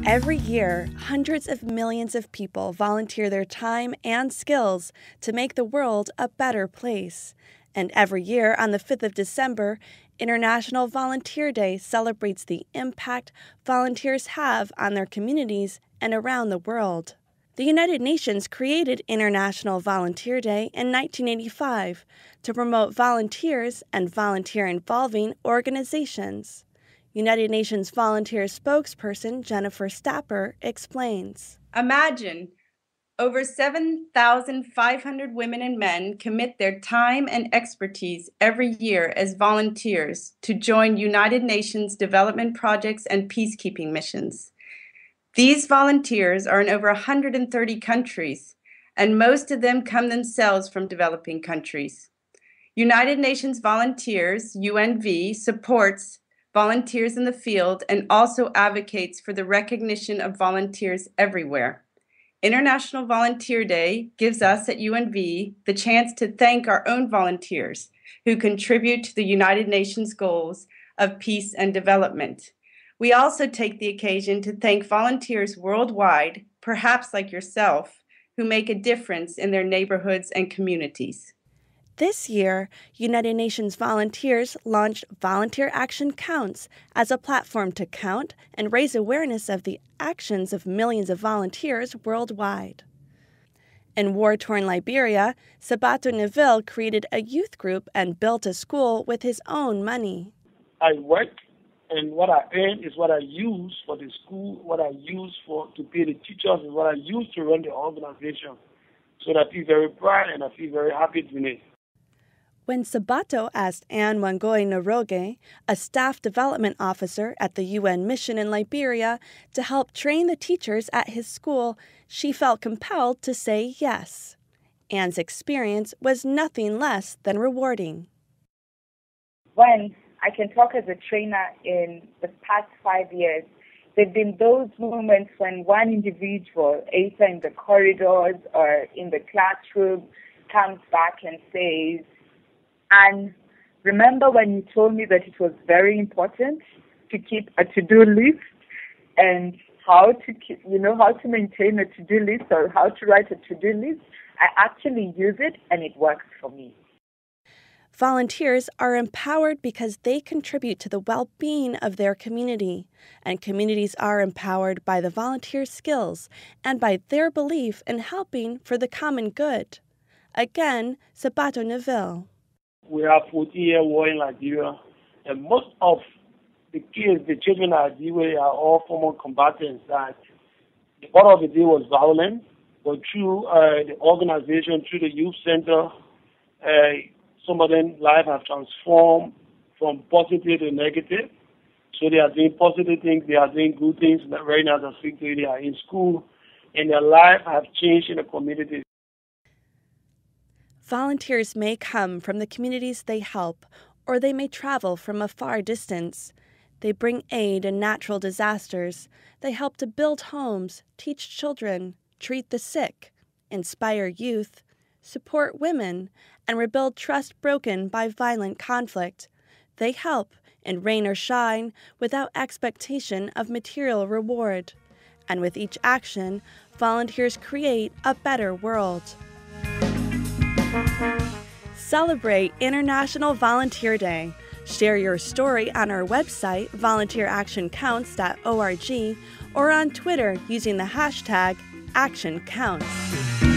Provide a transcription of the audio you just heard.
Every year, hundreds of millions of people volunteer their time and skills to make the world a better place. And every year, on the 5th of December, International Volunteer Day celebrates the impact volunteers have on their communities and around the world. The United Nations created International Volunteer Day in 1985 to promote volunteers and volunteer-involving organizations. United Nations volunteer spokesperson Jennifer Stapper explains. Imagine over 7,500 women and men commit their time and expertise every year as volunteers to join United Nations development projects and peacekeeping missions. These volunteers are in over 130 countries, and most of them come themselves from developing countries. United Nations Volunteers, UNV, supports volunteers in the field and also advocates for the recognition of volunteers everywhere. International Volunteer Day gives us at UNV the chance to thank our own volunteers who contribute to the United Nations goals of peace and development. We also take the occasion to thank volunteers worldwide, perhaps like yourself, who make a difference in their neighborhoods and communities. This year, United Nations volunteers launched Volunteer Action Counts as a platform to count and raise awareness of the actions of millions of volunteers worldwide. In war-torn Liberia, Sabato Neville created a youth group and built a school with his own money. I work, and what I earn is what I use for the school, what I use to pay the teachers, and what I use to run the organization. So that I feel very proud and I feel very happy doing it. When Sabato asked Anne Wangoy Noroge, a staff development officer at the UN mission in Liberia, to help train the teachers at his school, she felt compelled to say yes. Anne's experience was nothing less than rewarding. When I can talk as a trainer in the past 5 years, there have been those moments when one individual, either in the corridors or in the classroom, comes back and says, "And remember when you told me that it was very important to keep a to-do list and how to maintain a to-do list or how to write a to-do list? I actually use it and it works for me." Volunteers are empowered because they contribute to the well-being of their community, and communities are empowered by the volunteers' skills and by their belief in helping for the common good. Again, Sabato Neville. We have 40-year war in Liberia, and most of the kids, the children at Liberia are all former combatants that the part of the day was violent, but through the organization, through the youth center, some of them life have transformed from positive to negative. So they are doing positive things, they are doing good things. Right now, as I speak to you, they are in school, and their life have changed in the community. Volunteers may come from the communities they help, or they may travel from a far distance. They bring aid in natural disasters. They help to build homes, teach children, treat the sick, inspire youth, support women, and rebuild trust broken by violent conflict. They help, in rain or shine, without expectation of material reward. And with each action, volunteers create a better world. Celebrate International Volunteer Day. Share your story on our website, volunteeractioncounts.org, or on Twitter using the hashtag ActionCounts.